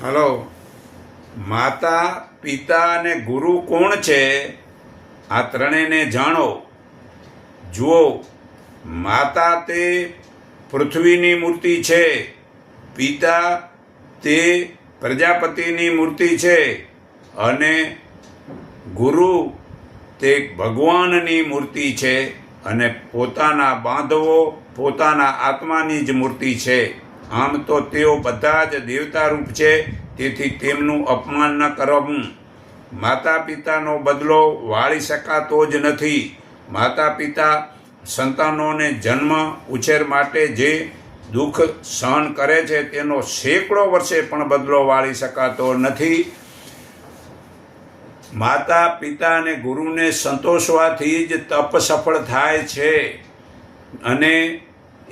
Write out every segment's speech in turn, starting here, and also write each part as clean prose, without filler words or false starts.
Hello. માતા પિતા અને ગુરુ કોણ છે? આ ત્રણેયને જાણો. જુઓ, માતા તે પૃથ્વીની મૂર્તિ છે, પિતા તે પ્રજાપતિની મૂર્તિ છે અને ગુરુ તે ભગવાનની મૂર્તિ છે અને પોતાના બાંધવો પોતાના આત્માની જ મૂર્તિ છે. આમ તો તેઓ બધા જ દેવતા રૂપ છે, તેથી તેમનું અપમાન ન કરવું. માતા પિતાનો બદલો વાળી શકાતો જ નથી. માતા પિતા સંતાનોને જન્મ ઉછેર માટે જે દુઃખ સહન કરે છે તેનો સેંકડો વર્ષે પણ બદલો વાળી શકાતો નથી. માતા પિતા અને ગુરુને સંતોષવાથી જ તપ સફળ થાય છે અને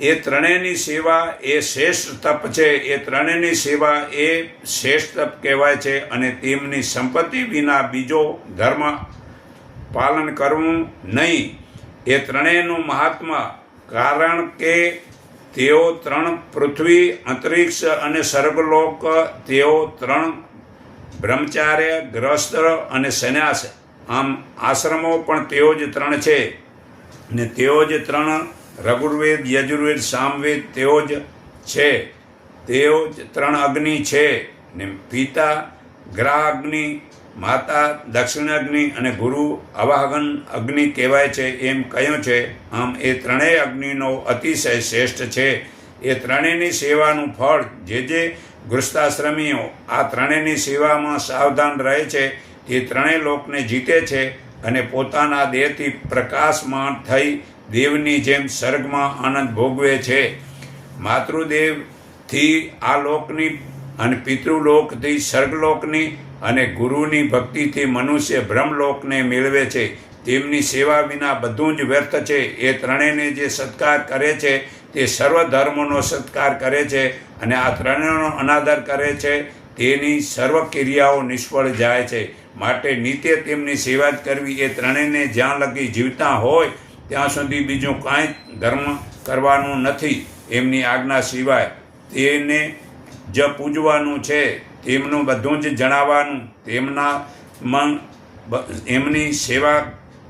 એ ત્રણેયની સેવા એ શ્રેષ્ઠ તપ છે. એ ત્રણેયની સેવા એ શ્રેષ્ઠ તપ કહેવાય છે અને તેમની સંપત્તિ વિના બીજો ધર્મ પાલન કરવું નહીં. એ ત્રણેયનું મહાત્મા, કારણ કે તેઓ ત્રણ પૃથ્વી, અંતરિક્ષ અને સ્વર્ગલોક, તેઓ ત્રણ બ્રહ્મચાર્ય, ગ્રસ્ત અને સંન્યાસ, આમ આશ્રમો પણ તેઓ જ ત્રણ છે ને તેઓ જ ત્રણ રઘુર્વેદ, યજુર્વેદ, સામવેદ તેઓ જ છે. તેઓ જ ત્રણ અગ્નિ છે ને પિતા ગ્રાગ્નિ, માતા દક્ષિણાગ્નિ અને ગુરુ અવાહન અગ્નિ કહેવાય છે એમ કહ્યું છે. આમ એ ત્રણેય અગ્નિનો અતિશય શ્રેષ્ઠ છે. એ ત્રણેયની સેવાનું ફળ જે ગૃહસ્થાશ્રમીઓ આ ત્રણેયની સેવામાં સાવધાન રહે છે તે ત્રણેય લોકને જીતે છે અને પોતાના દેહથી પ્રકાશમાન થઈ દેવની જેમ સ્વર્ગમાં આનંદ ભોગવે છે. માતૃદેવથી આ લોકની અને પિતૃલોકથી સ્વર્ગલોકની અને ગુરુની ભક્તિથી મનુષ્ય બ્રહ્મલોકને મેળવે છે. તેમની સેવા વિના બધું જ વ્યર્થ છે. એ ત્રણેયને જે સત્કાર કરે છે તે સર્વ ધર્મોનો સત્કાર કરે છે અને આ ત્રણેયનો અનાદર કરે છે તેની સર્વ ક્રિયાઓ નિષ્ફળ જાય છે. માટે નિત્ય તેમની સેવા જ કરવી. એ ત્રણેયને જ્યાં લગી જીવતા હોય ત્યાં સુધી બીજું કાંઈ ધર્મ કરવાનું નથી. એમની આજ્ઞા સિવાય તેને જ પૂજવાનું છે, તેમનું બધું જ જણાવવાનું. એમની સેવા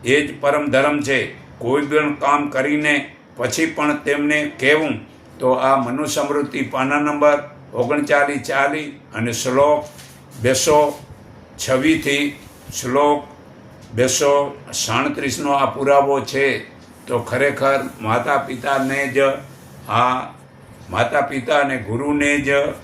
એ જ પરમ ધર્મ છે. કોઈ પણ કામ કરીને પછી પણ તેમને કહેવું. તો આ મનુસ્મૃતિ પાના નંબર 3940 અને શ્લોક 226 શ્લોક 237નો આ પુરાવો છે. તો ખરેખર માતા પિતા અને ગુરુને જ